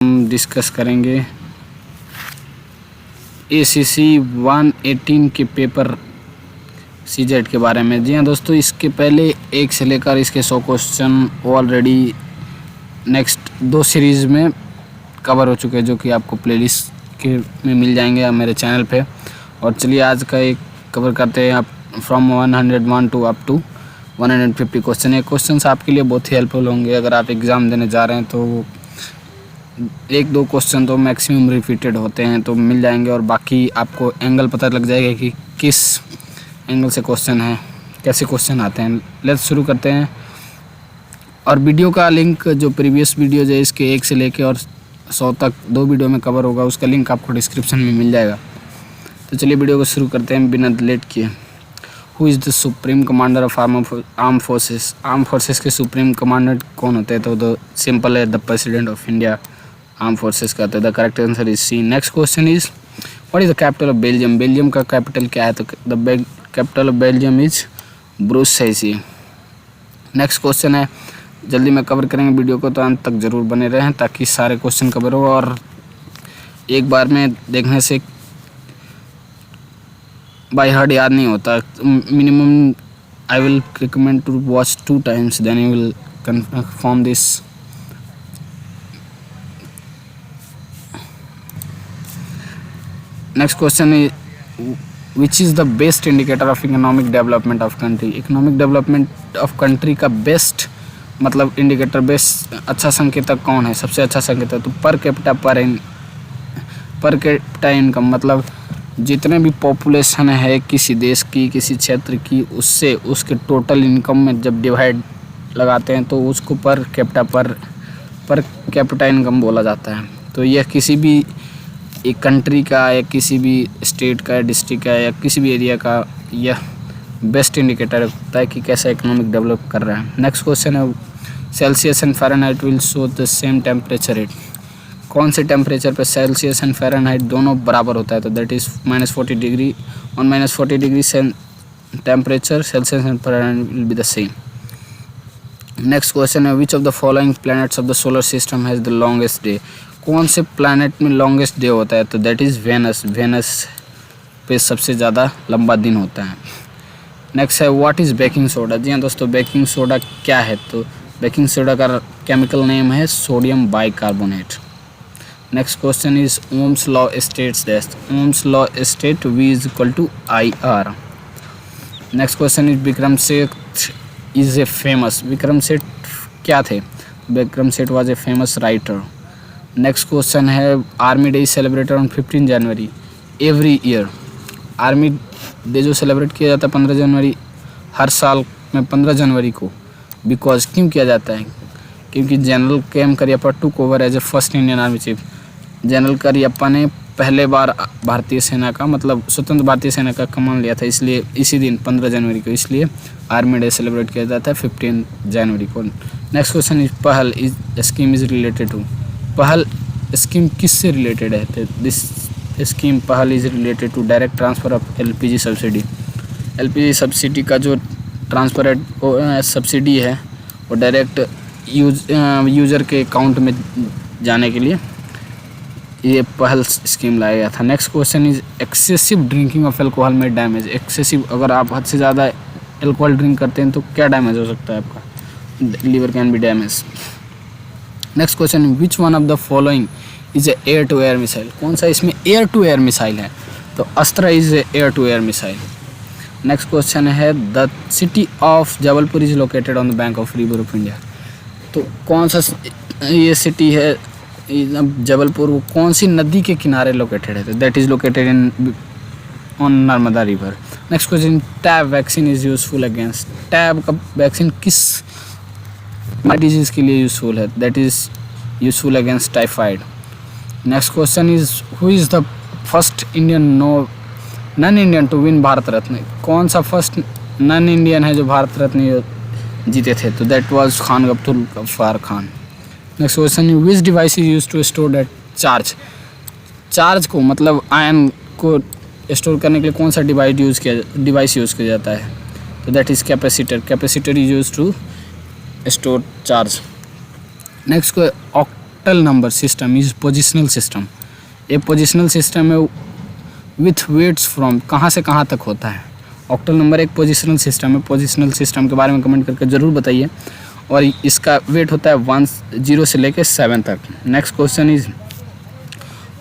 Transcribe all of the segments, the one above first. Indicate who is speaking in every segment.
Speaker 1: हम डिस्कस करेंगे ACC 118 के पेपर CJET के बारे में। जी हाँ दोस्तों, इसके पहले 1 से लेकर इसके 100 क्वेश्चन ऑलरेडी नेक्स्ट 2 सीरीज़ में कवर हो चुके हैं, जो कि आपको प्लेलिस्ट के में मिल जाएंगे मेरे चैनल पे। और चलिए आज का एक कवर करते हैं आप from 101 to up to 150 question. ये क्वेश्चंस आपके लिए बहुत ही हेल्पफुल होंगे अगर आप एग्ज़ाम देने जा रहे हैं। तो 1-2 क्वेश्चन तो मैक्सिमम रिपीटेड होते हैं तो मिल जाएंगे, और बाकी आपको एंगल पता लग जाएगा कि किस एंगल से क्वेश्चन है, कैसे क्वेश्चन आते हैं। लेट्स शुरू करते हैं। और वीडियो का लिंक जो प्रीवियस वीडियो है इसके 1 से लेके और 100 तक 2 वीडियो में कवर होगा, उसका लिंक आपको डिस्क्रिप्शन में मिल जाएगा। तो चलिए वीडियो को शुरू करते हैं बिना लेट किए। Who is the supreme commander of arm forces? Arm forces के सुप्रीम कमांडर कौन होते हैं? तो द सिंपल है, the president of India arm forces का। तो the correct answer is C. Next question is what is the capital of Belgium? Belgium का capital क्या है? तो the capital of Belgium is Brussels. Next question है, जल्दी में कवर करेंगे वीडियो को, तो अंत तक ज़रूर बने रहें ताकि सारे क्वेश्चन कवर हो और एक बार में देखने से बाय हार्ट याद नहीं होता। Minimum I will recommend to watch 2 times, then you will confirm this. Next question is which is the best indicator of economic development of country? Economic development of country का best मतलब indicator, best अच्छा संकेतक कौन है? सबसे अच्छा संकेतक तो पर कैपिटा इनकम, मतलब जितने भी पॉपुलेशन है किसी देश की, किसी क्षेत्र की, उससे उसके टोटल इनकम में जब डिवाइड लगाते हैं तो उसको पर कैपिटा इनकम बोला जाता है। तो यह किसी भी एक कंट्री का या किसी भी स्टेट का या डिस्ट्रिक्ट का या किसी भी एरिया का यह बेस्ट इंडिकेटर होता है कि कैसा इकोनॉमिक डेवलप कर रहा है। नेक्स्ट क्वेश्चन है, Celsius and Fahrenheit will show the same temperature rate? कौन से टेम्परेचर पे सेल्सियस एंड फ़ारेनहाइट दोनों बराबर होता है? तो that is -40 degree. On -40 degree temperature Celsius and Fahrenheit will be the same. Next question है, which of the following planets of the solar system has the longest day? कौन से planet में longest day होता है? तो that is Venus. Venus पे सबसे ज़्यादा लंबा दिन होता है। नेक्स्ट है, व्हाट इज़ बेकिंग सोडा? जी हाँ दोस्तों, बेकिंग सोडा क्या है? तो बेकिंग सोडा का केमिकल नेम है sodium bicarbonate. Next question is Ohm's law states that? Ohm's law state V is equal to IR। Next question is Vikram Seth is a famous? Vikram Seth क्या थे? Vikram Seth was a famous writer. Next question है, army day celebrated on 15 January every year? Army day जो celebrate किया जाता है 15 जनवरी हर साल में 15 जनवरी को, बिकॉज क्यों किया जाता है? क्योंकि general KM Cariappa took over as a first Indian army chief. General Cariappa ने पहले बार भारतीय सेना का मतलब स्वतंत्र भारतीय सेना का कमान लिया था, इसलिए इसी दिन 15 जनवरी को इसलिए आर्मी डे सेलिब्रेट किया जाता है 15 जनवरी को। Next question is Pahal is scheme is related to? Pahal scheme किससे रिलेटेड है? This scheme Pahal is related to direct transfer of LPG subsidy. LPG subsidy का जो ट्रांसफर सब्सिडी है वो डायरेक्ट यूज़र के अकाउंट में जाने के लिए ये पहल स्कीम लाया गया था। Next question is excessive drinking of alcohol में डैमेज? एक्सेसिव, अगर आप हद से ज़्यादा एल्कोहल ड्रिंक करते हैं तो क्या डैमेज हो सकता है आपका? Liver can be damage. Next question, which one of the following is a air to air missile? कौन सा इसमें एयर टू एयर मिसाइल है? तो Astra is a air to air missile. Next question है, the city of Jabalpur is located on the bank of river of India? तो कौन सा ये सिटी है जबलपुर, वो कौन सी नदी के किनारे लोकेटेड है? तो that is located in on Narmada river. Next question, TAB vaccine is useful against? TAB का वैक्सीन किस डिजीज़ के लिए यूजफुल है? That is useful against typhoid. Next question is who is the first Indian non Indian to win Bharat Ratna? कौन सा first non Indian है जो भारत रत्न जीते थे? तो that was Khan Abdul Ghaffar Khan. Next question, which device is use to store that charge? Charge को मतलब ion को स्टोर करने के लिए कौन सा डिवाइस यूज़ किया जाता है? तो that is capacitor. Capacitor is use to store charge. Next octal number system is positional system. ये पोजिशनल सिस्टम है विथ वेट्स फ्रॉम, कहाँ से कहाँ तक होता है। ऑक्टल नंबर एक पोजिशनल सिस्टम है। पोजिशनल सिस्टम के बारे में कमेंट करके ज़रूर बताइए। और इसका वेट होता है 0 से लेकर 7 तक। Next question is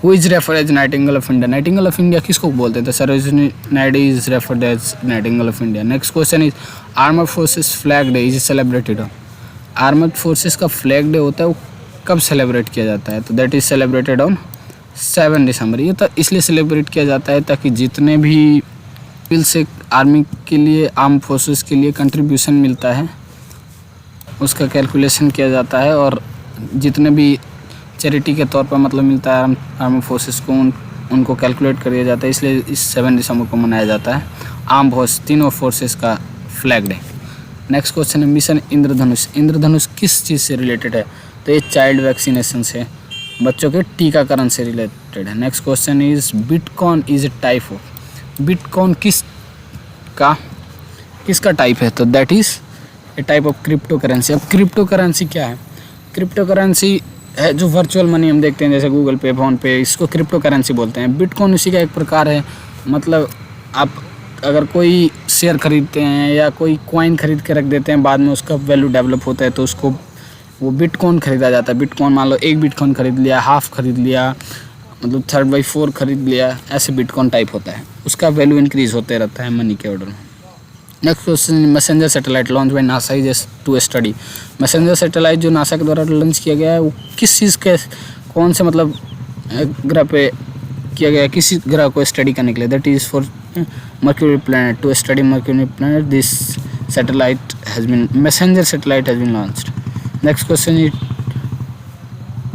Speaker 1: who is refer as Nightingale of India. Nightingale of India किसको बोलते थे? Sarojini Naidu is referred as Nightingale of India. Next question is armed forces flag day is celebrated. Armed forces का flag day होता है, वो कब celebrate किया जाता है? तो that is celebrated on 7 December. ये तो इसलिए सेलिब्रेट किया जाता है ताकि जितने भी बिल से आर्मी के लिए, आर्म फोर्सेस के लिए कंट्रीब्यूशन मिलता है उसका कैलकुलेशन किया जाता है, और जितने भी चैरिटी के तौर पर मतलब मिलता है आर्म फोर्सेस को, उनको कैलकुलेट कर दिया जाता है। इसलिए इस 7 दिसंबर को मनाया जाता है आर्म फोर्स, तीनों फोर्सेस का फ्लैग डे। नेक्स्ट क्वेश्चन है मिशन इंद्रधनुष। इंद्रधनुष किस चीज़ से रिलेटेड है? तो ये चाइल्ड वैक्सीनेशन से, बच्चों के टीकाकरण से रिलेटेड है। Next question is bitcoin is a type of. Bitcoin किसका टाइप है? तो that is a type of crypto currency. अब क्रिप्टो करेंसी क्या है? क्रिप्टो करेंसी है जो वर्चुअल मनी हम देखते हैं जैसे गूगल पे, फ़ोन पे, इसको क्रिप्टो करेंसी बोलते हैं। बिटकॉइन उसी का एक प्रकार है। मतलब आप अगर कोई शेयर खरीदते हैं या कोई कॉइन खरीद के रख देते हैं, बाद में उसका वैल्यू डेवलप होता है तो उसको वो बिटकॉइन खरीदा जाता है। बिटकॉइन मान लो 1 बिटकॉइन खरीद लिया, हाफ खरीद लिया, मतलब 3/4 खरीद लिया, ऐसे बिटकॉइन टाइप होता है। उसका वैल्यू इंक्रीज होते रहता है मनी के ऑर्डर में। Next question, messenger satellite launch by NASA is to study. Messenger satellite जो नासा के द्वारा लॉन्च किया गया है वो किस चीज़ के, कौन से मतलब ग्रह पे किया गया है, किसी ग्रह को स्टडी करने के लिए? That is for Mercury planet, to study Mercury planet this satellite has been, Messenger satellite has been launched. Next question is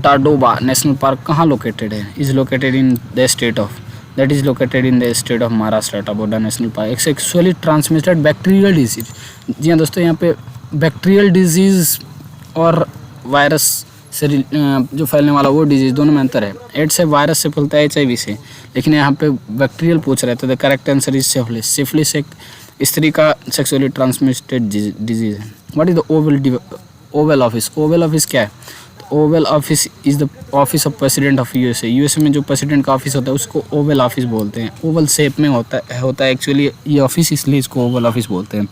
Speaker 1: Tadoba national park कहाँ लोकेटेड है? Is located in the state of, that is located in the state of Maharashtra। Tadoba national park एक sexually transmitted bacterial disease. जी हाँ दोस्तों, यहाँ पे bacterial disease और virus से जो फैलने वाला वो डिजीज़, दोनों में अंतर है। एड्स से वायरस से फैलता है, HIV से, लेकिन यहाँ पे बैक्टीरियल पूछ रहे थे। The correct answer is syphilis. Syphilis एक स्त्री का सेक्सुअली ट्रांसमिटेड डिजीज़ है। What is the Oval office? Oval office क्या है? Oval office is the office of president of USA। USA में जो प्रेसिडेंट का ऑफिस होता है उसको ओवल ऑफिस बोलते हैं। ओवल शेप में होता है एक्चुअली ये ऑफिस, इसलिए इसको ओवल ऑफिस बोलते हैं।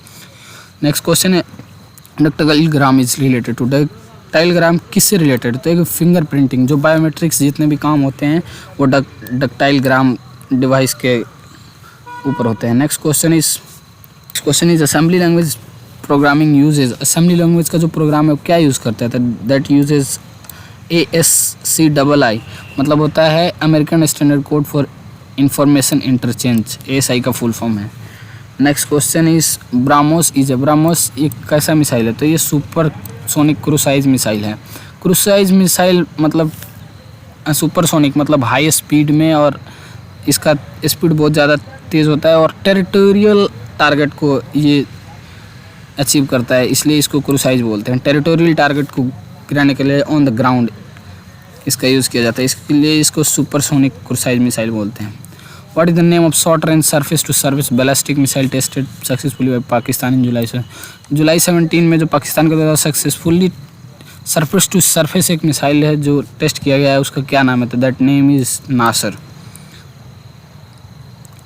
Speaker 1: नेक्स्ट क्वेश्चन है dactylogram is related to. Dactylogram किससे रिलेटेड? तो एक फिंगर प्रिंटिंग, जो बायोमेट्रिक्स जितने भी काम होते हैं वो डक्टाइल ग्राम डिवाइस के ऊपर होते हैं। Next question is assembly language programming uses. Assembly language का जो प्रोग्राम है वो क्या यूज़ करता है? दैट यूजेज ASCII, मतलब होता है American standard code for information interchange. ASI का फुल फॉर्म है। Next question is BrahMos is. BrahMos एक कैसा मिसाइल है? तो ये सुपर सोनिक क्रूसाइज मिसाइल है। क्रूसाइज मिसाइल मतलब सुपर सोनिक मतलब हाई स्पीड में, और इसका स्पीड बहुत ज़्यादा तेज़ होता है और टेरिटोरियल टारगेट को ये अचीव करता है, इसलिए इसको क्रूसाइज बोलते हैं। टेरिटोरियल टारगेट को गिराने के लिए ऑन द ग्राउंड इसका यूज़ किया जाता है, इसके लिए इसको सुपरसोनिक क्रूसाइज मिसाइल बोलते हैं। What is the name of short range surface to service ballistic missile tested successfully by Pakistan in July 17 में जो पाकिस्तान के द्वारा सक्सेसफुली सरफेस टू सरफेस एक मिसाइल है जो टेस्ट किया गया है, उसका क्या नाम है? तो that name is Nasser.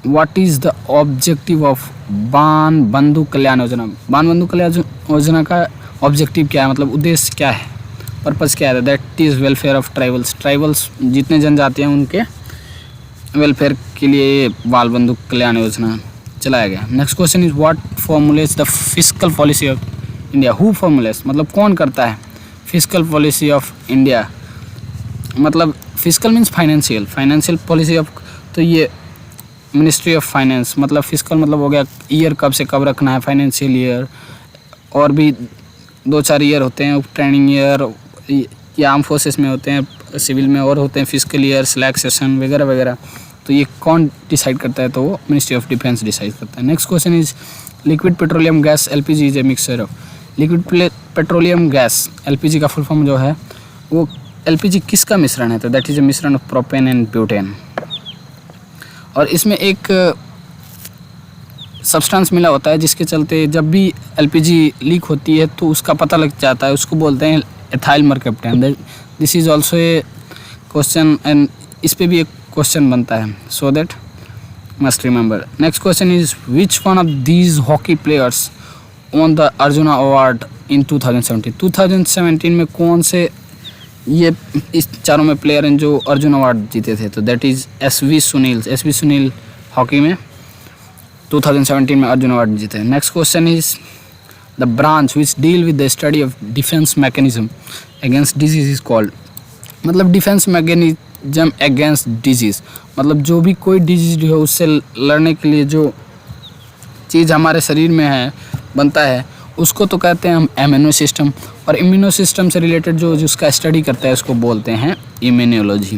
Speaker 1: What is the objective of Ban Bandhu Kalyan Yojana? बाण बंधु कल्याण योजना का ऑब्जेक्टिव क्या है, मतलब उद्देश्य क्या है, पर्पज़ क्या है? That is welfare of tribals जितने जनजाति हैं उनके वेलफेयर के लिए बाल बंधु कल्याण योजना चलाया गया। Next question is what formulates the fiscal policy of India? Who formulates मतलब कौन करता है फिस्कल पॉलिसी ऑफ इंडिया? मतलब fiscal means financial policy of, तो ये मिनिस्ट्री ऑफ फाइनेंस, मतलब फिस्कल मतलब हो गया ईयर कब से कब रखना है, फाइनेंशियल ईयर, और भी 2-4 ईयर होते हैं, ट्रेनिंग ईयर या आर्म फोर्सेस में होते हैं, सिविल में और होते हैं फिस्कल ईयर, स्लैक सेशन वगैरह वगैरह। तो ये कौन डिसाइड करता है? तो वो मिनिस्ट्री ऑफ डिफेंस डिसाइड करता है। Next question is liquid petroleum gas LPG is a mixture of. Liquid petroleum gas LPG का फुल फॉर्म जो है वो LPG किसका मिश्रण है? तो दैट इज ए मिश्रण ऑफ प्रोपेन एंड ब्यूटेन। और इसमें एक सब्सटेंस मिला होता है जिसके चलते जब भी LPG लीक होती है तो उसका पता लग जाता है, उसको बोलते हैं ethyl mercaptan. This is also A question and इस पे भी एक क्वेश्चन बनता है, so that must remember. Next question is which one of these hockey players on the arjuna award in 2017। 2017 में कौन से ये इस चारों में प्लेयर हैं जो अर्जुन अवार्ड जीते थे? तो that is SV. Sunil hockey में 2017 में अर्जुन अवार्ड जीते हैं। Next question is the branch which deal with the study of defence mechanism against disease is called. मतलब डिफेंस मैकेनिज्म अगेंस्ट डिजीज़, मतलब जो भी कोई डिजीज हो उससे लड़ने के लिए जो चीज़ हमारे शरीर में है बनता है उसको तो कहते हैं हम इम्यूनो सिस्टम, और इम्यूनो सिस्टम से रिलेटेड जो जिसका स्टडी करता है उसको बोलते हैं immunology.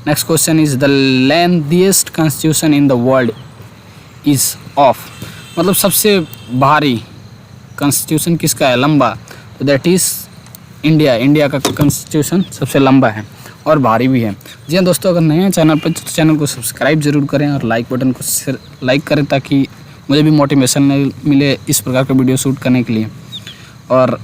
Speaker 1: Next question is the lengthiest constitution in the world is of, मतलब सबसे भारी कॉन्स्टिट्यूशन किसका है, लंबा? तो दैट इज़ इंडिया का कॉन्स्टिट्यूशन सबसे लंबा है और भारी भी है। जी हाँ दोस्तों, अगर नए हैं चैनल पर तो चैनल को सब्सक्राइब जरूर करें और लाइक बटन को लाइक करें ताकि मुझे भी मोटिवेशन मिले इस प्रकार का वीडियो शूट करने के लिए, और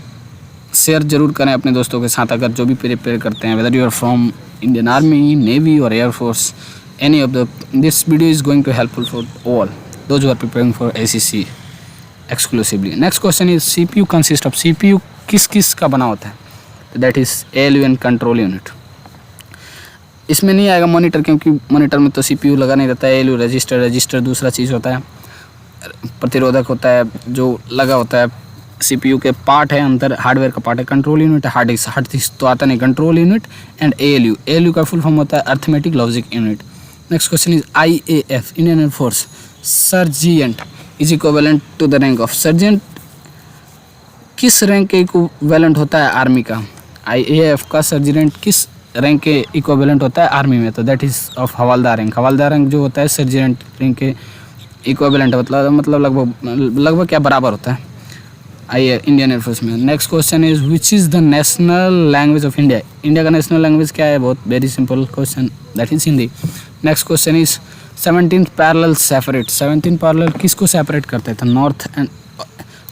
Speaker 1: शेयर जरूर करें अपने दोस्तों के साथ अगर जो भी प्रिपेयर करते हैं, whether you are from Indian army, navy और air force, any of the this video is going to helpful for all those who are preparing for ACC exclusively. Next question is CPU consist of, CPU किस का बना होता है? तो that is ALU and control unit. इसमें नहीं आएगा monitor, क्योंकि मॉनिटर में तो CPU लगा नहीं रहता है। ALU रजिस्टर दूसरा चीज़ होता है, प्रतिरोधक होता है जो लगा होता है। CPU के पार्ट है अंदर, हार्डवेयर का पार्ट है। कंट्रोल यूनिट है, हार्ड डिस्क तो आता नहीं। कंट्रोल यूनिट एंड ALU का फुल फॉर्म होता है arithmetic logic unit. Next question is IAF Indian air force sergeant is equivalent to the rank of. Sergeant किस रैंक के इक्विवेलेंट होता है आर्मी का? IAF का सर्जेंट किस रैंक के इक्विवेलेंट होता है आर्मी में? तो that is of havildar rank. Havildar rank जो होता है सर्जेंट रैंक के इक्विवेलेंट, मतलब लगभग क्या बराबर होता है इंडियन एयरफोर्स में। Next question is which is the national language of India. India का नेशनल लैंग्वेज क्या है? बहुत very simple question, that is Hindi. Next question is 17 parallel separate. 17 parallel किसको सेपरेट करते थे?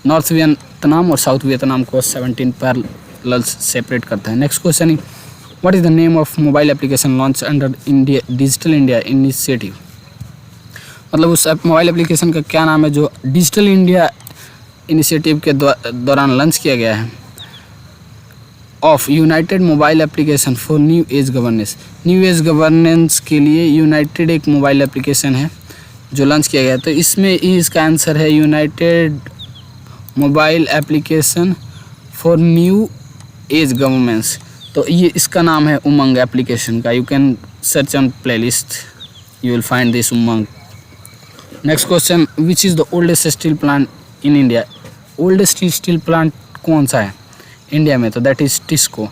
Speaker 1: नॉर्थ वियतनाम और साउथ वियतनाम को 17 पैरेलल सेपरेट करते हैं। Next question is what is the name of mobile application launch under digital India initiative. मतलब उस mobile application का क्या नाम है जो डिजिटल इंडिया इनिशिएटिव के दौरान लॉन्च किया गया है? Of United mobile application for new age governance. New age governance के लिए यूनाइटेड एक मोबाइल एप्लीकेशन है जो लॉन्च किया गया है। तो इसमें इसका आंसर है United mobile application for new age governance. तो ये इसका नाम है उमंग एप्लीकेशन का। You can search on playlist, you will find this Umang. Next question which is the oldest steel plant in India. Oldest steel plant कौन सा है India में? तो दैट इज़ टिस्को।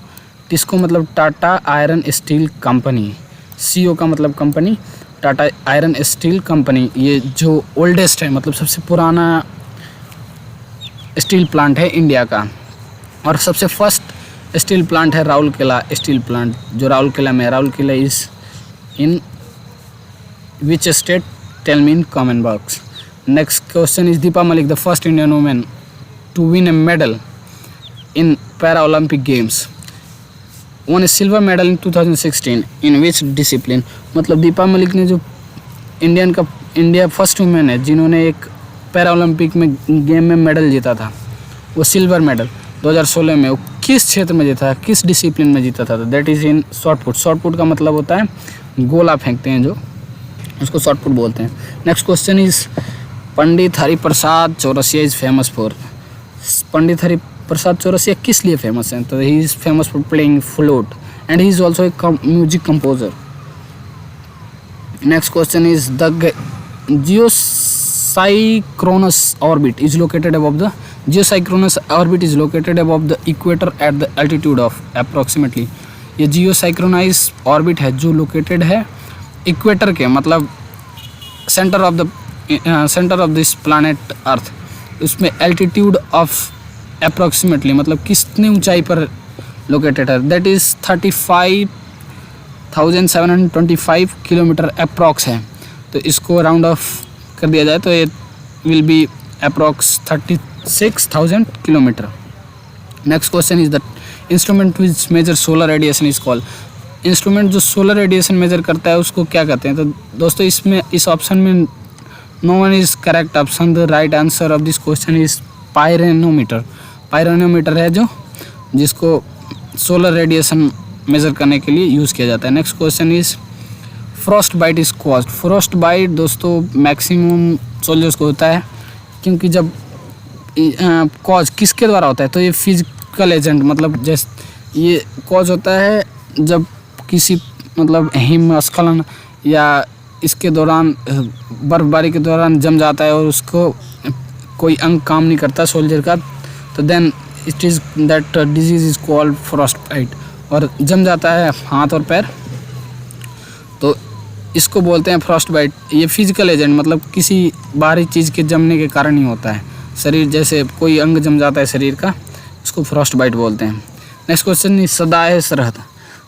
Speaker 1: टिस्को मतलब Tata iron steel company. CO का मतलब company, Tata iron steel company. ये जो ओल्डेस्ट है मतलब सबसे पुराना स्टील प्लांट है इंडिया का। और सबसे फर्स्ट स्टील प्लांट है राउरकेला स्टील प्लांट, जो राउरकेला में है। Rourkela is in which state? Tell me in comment box. Next question is Deepa Malik the first Indian women to win a medal in para Olympic games, won a silver medal in 2016 in which discipline। मतलब दीपा मलिक ने जो India first women है जिन्होंने एक para Olympic में game में medal जीता था, वो सिल्वर मेडल 2016 में। वो किस क्षेत्र में जीता था, किस डिसिप्लिन में जीता था? तो that is in short put. Short put का मतलब होता है गोला फेंकते हैं जो, उसको शॉर्ट पुट बोलते हैं। Next question is Pandit Hariprasad Chaurasia is famous for. Pandit Hariprasad Chaurasia किस लिए फेमस हैं? तो he is famous for playing flute and he is also a music composer. Next question is the geosynchronous orbit is located above the geosynchronous orbit is located above the equator at the altitude of approximately। ये जियोसाइक्रोनाइज orbit है जो located है equator के, मतलब centre of this planet अर्थ। उसमें altitude of approximately मतलब कितनी ऊंचाई पर लोकेटेड है? दैट इज़ 35,725 किलोमीटर अप्रॉक्स है। तो इसको राउंड ऑफ कर दिया जाए तो ये will be approx 36,000 kilometre. Next question is the instrument which measure solar radiation is called, instrument जो सोलर रेडिएशन मेजर करता है उसको क्या कहते हैं। तो दोस्तों इसमें इस ऑप्शन में no one is correct option, the right answer of this question is pyranometer. Pyranometer है जो जिसको सोलर रेडिएशन मेज़र करने के लिए यूज़ किया जाता है। Next question is frost bite is caused. Frost bite दोस्तों मैक्सिमम सोल्जर्स को होता है, क्योंकि जब कॉज किसके द्वारा होता है, तो ये फिजिकल एजेंट मतलब जैसे ये कॉज होता है जब किसी मतलब हिमस्खलन या इसके दौरान बर्फबारी के दौरान जम जाता है और उसको कोई अंग काम नहीं करता सोल्जर का, तो then it is that disease is called frost bite, और जम जाता है हाथ और पैर, तो इसको बोलते हैं फ्रॉस्ट बाइट। ये फिजिकल एजेंट मतलब किसी बाहरी चीज़ के जमने के कारण ही होता है, शरीर जैसे कोई अंग जम जाता है शरीर का, इसको फ्रॉस्ट बाइट बोलते हैं। नेक्स्ट क्वेश्चन इज सदाए सरहद।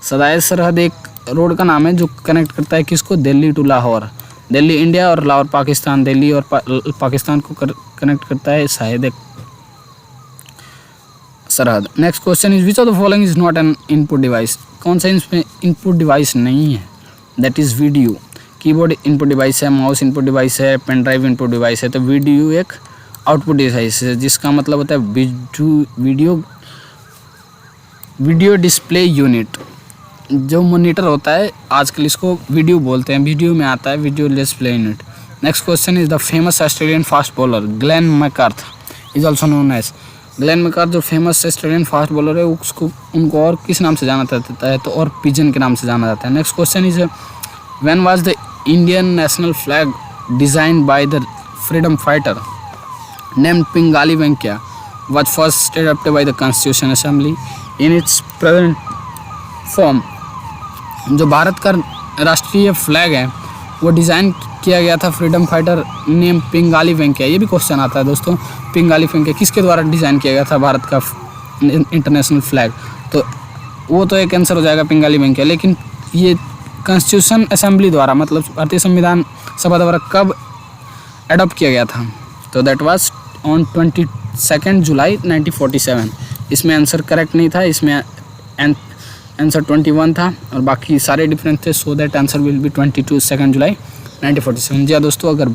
Speaker 1: सदाए सरहद एक रोड का नाम है जो कनेक्ट करता है किसको, दिल्ली टू लाहौर, दिल्ली इंडिया और लाहौर पाकिस्तान, दिल्ली और पाकिस्तान को कनेक्ट करता है शायद एक सरहद। Next question is which of the following is not an input device. कौन सा इसमें इनपुट डिवाइस नहीं है, that is video. Keyboard input device है, माउस इनपुट डिवाइस है, पेन ड्राइव इनपुट डिवाइस है, तो वीडियो एक आउटपुट डिवाइस है, जिसका मतलब होता है वीडियो डिस्प्ले यूनिट। जो मॉनिटर होता है आजकल इसको वीडियो बोलते हैं, वीडियो में आता है video display unit. Next question is the famous Australian fast bowler Glenn McGrath is also known as. Glenn McGrath जो फेमस ऑस्ट्रेलियन फास्ट बॉलर है उसको उनको और किस नाम से जाना जाता है, तो और पिजन के नाम से जाना जाता है। Next question is when was the Indian national flag designed by the freedom fighter named Pingali Venkaiah was first adopted by the constitution assembly in its present form. जो भारत का राष्ट्रीय फ्लैग है वो डिज़ाइन किया गया था freedom fighter name Pingali Venkaiah. ये भी क्वेश्चन आता है दोस्तों, पिंगाली वेंकैया किसके द्वारा डिज़ाइन किया गया था भारत का इंटरनेशनल फ्लैग, तो वो तो एक आंसर हो जाएगा पिंगाली वेंकैया। लेकिन ये कॉन्स्टिट्यूशन असेंबली द्वारा मतलब भारतीय संविधान सभा द्वारा कब एडॉप्ट किया गया था, तो दैट वाज ऑन 22 जुलाई 1947। इसमें आंसर करेक्ट नहीं था, इसमें आंसर 21 था और बाकी सारे डिफरेंट थे, so that answer will be 22 जुलाई 1947। जी हाँ दोस्तों, अगर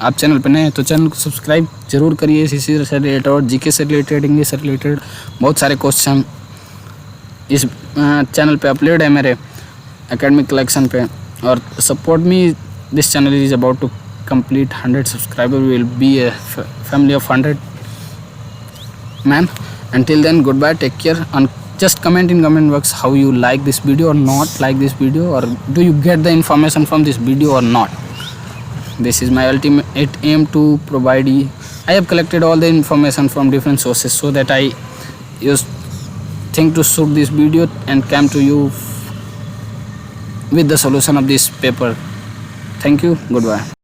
Speaker 1: आप चैनल पर नए हैं तो चैनल को सब्सक्राइब जरूर करिए। इसी से रिलेटेड और जीके से रिलेटेड, इंग्लिश से रिलेटेड बहुत सारे क्वेश्चन इस चैनल पे अपलोड है मेरे एकेडमिक कलेक्शन पे। और support me, this channel is about to complete 100 subscriber, will be a family of 100 man. Until then, goodbye, take care, and just comment in comment box how you like this video or not like this video, or do you get the information from this video or not. This is my ultimate aim to provide you. I have collected all the information from different sources so that I just think to shoot this video and come to you with the solution of this paper. Thank you, goodbye.